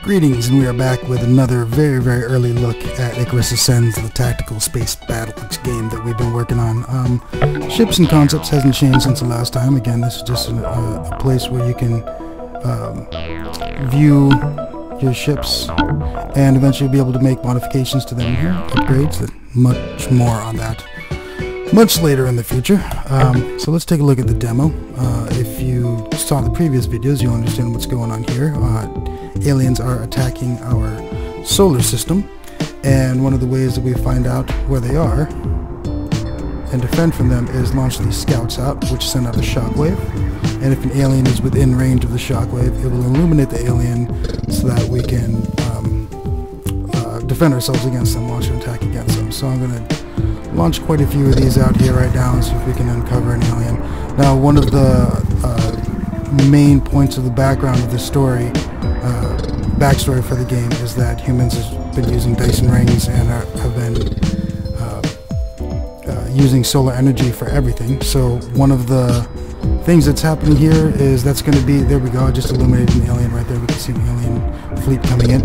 Greetings, and we are back with another very, very early look at Icarus Ascends, the tactical space battle game that we've been working on. Ships and concepts hasn't changed since the last time. Again, this is just a place where you can view your ships and eventually be able to make modifications to them here, upgrades, and much more on that much later in the future. So let's take a look at the demo. If you saw the previous videos, you'll understand what's going on here. Aliens are attacking our solar system, and one of the ways that we find out where they are and defend from them is launch these scouts out, which send out a shockwave. And if an alien is within range of the shockwave, it will illuminate the alien so that we can defend ourselves against them, launch an attack against them. So I'm going to launch quite a few of these out here right now and see if we can uncover an alien. Now, one of the main points of the background of the story, backstory for the game, is that humans have been using Dyson rings and have been using solar energy for everything. So one of the things that's happening here is that's going to be, there we go, I just illuminated an alien right there. We can see an alien fleet coming in.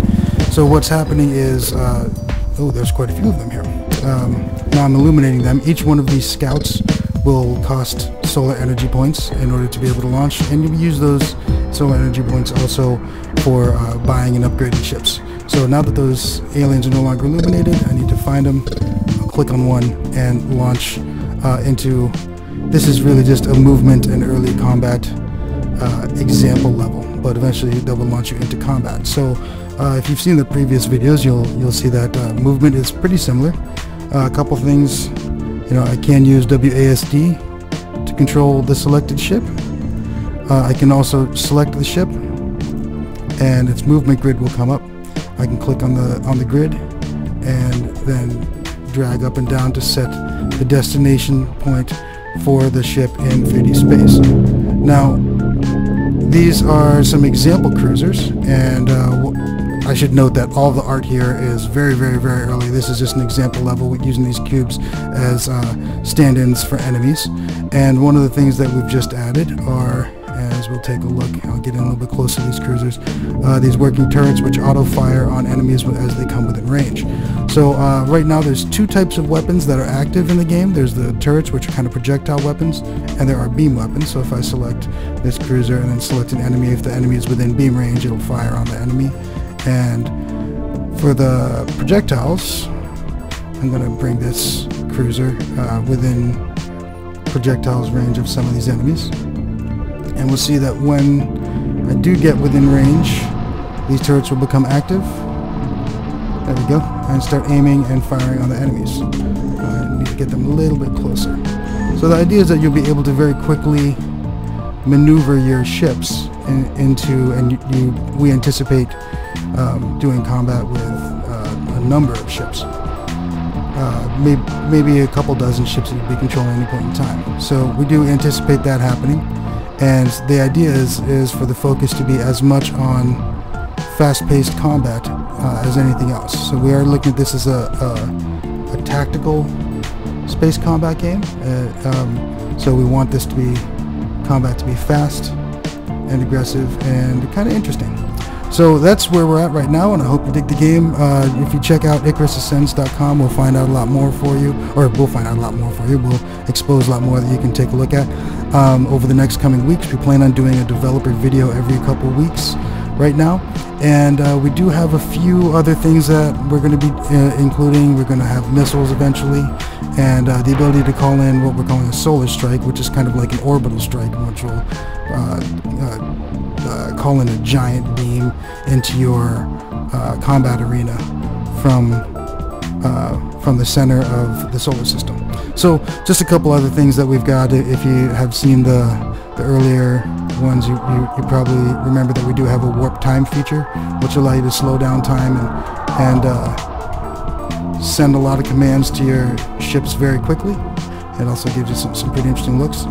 So what's happening is, oh, there's quite a few of them here. Now I'm illuminating them. Each one of these scouts will cost solar energy points in order to be able to launch, and you use those solar energy points also for buying and upgrading ships. So now that those aliens are no longer illuminated, I need to find them. I'll click on one and launch into, this is really just a movement and early combat example level, but eventually that will launch you into combat. So if you've seen the previous videos, you'll see that movement is pretty similar. A couple things, I can use WASD to control the selected ship. I can also select the ship, and its movement grid will come up. I can click on the grid, and then drag up and down to set the destination point for the ship in 3D space. Now, these are some example cruisers, and I should note that all the art here is very, very, very early. This is just an example level. We're using these cubes as stand-ins for enemies. And one of the things that we've just added are, as we'll take a look, I'll get in a little bit closer to these cruisers, these working turrets which auto-fire on enemies as they come within range. So right now there's two types of weapons that are active in the game. There's the turrets, which are kind of projectile weapons, and there are beam weapons. So if I select this cruiser and then select an enemy, if the enemy is within beam range, it'll fire on the enemy. And for the projectiles, I'm going to bring this cruiser within projectiles range of some of these enemies. And we'll see that when I do get within range, these turrets will become active. There we go. And start aiming and firing on the enemies. I need to get them a little bit closer. So the idea is that you'll be able to very quickly maneuver your ships into, and we anticipate doing combat with a number of ships. Maybe a couple dozen ships that you'll be controlling at any point in time. So we do anticipate that happening. And the idea is for the focus to be as much on fast-paced combat as anything else. So we are looking at this as a tactical space combat game. So we want this to be combat to be fast and aggressive and kind of interesting. So that's where we're at right now, and I hope you dig the game. If you check out IcarusAscends.com, we'll find out a lot more for you, or we'll find out a lot more for you. We'll expose a lot more that you can take a look at over the next coming weeks. We plan on doing a developer video every couple weeks right now, and we do have a few other things that we're going to be including. We're going to have missiles eventually, and the ability to call in what we're calling a solar strike, which is kind of like an orbital strike, which will call in a giant beam into your combat arena from the center of the solar system. So just a couple other things that we've got. If you have seen the earlier ones, you probably remember that we do have a warp time feature, which will allow you to slow down time and send a lot of commands to your ships very quickly. It also gives you some pretty interesting looks.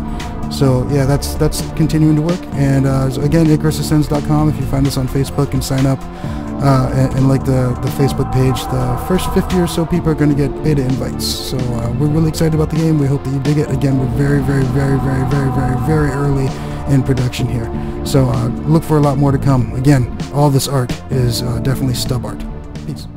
So yeah, that's continuing to work. And again, IcarusAscends.com. If you find us on Facebook and sign up and like the Facebook page, the first 50 or so people are going to get beta invites. So we're really excited about the game. We hope that you dig it. Again, we're very, very, very, very, very, very, very early in production here. So look for a lot more to come. Again, all this art is definitely stub art. Peace.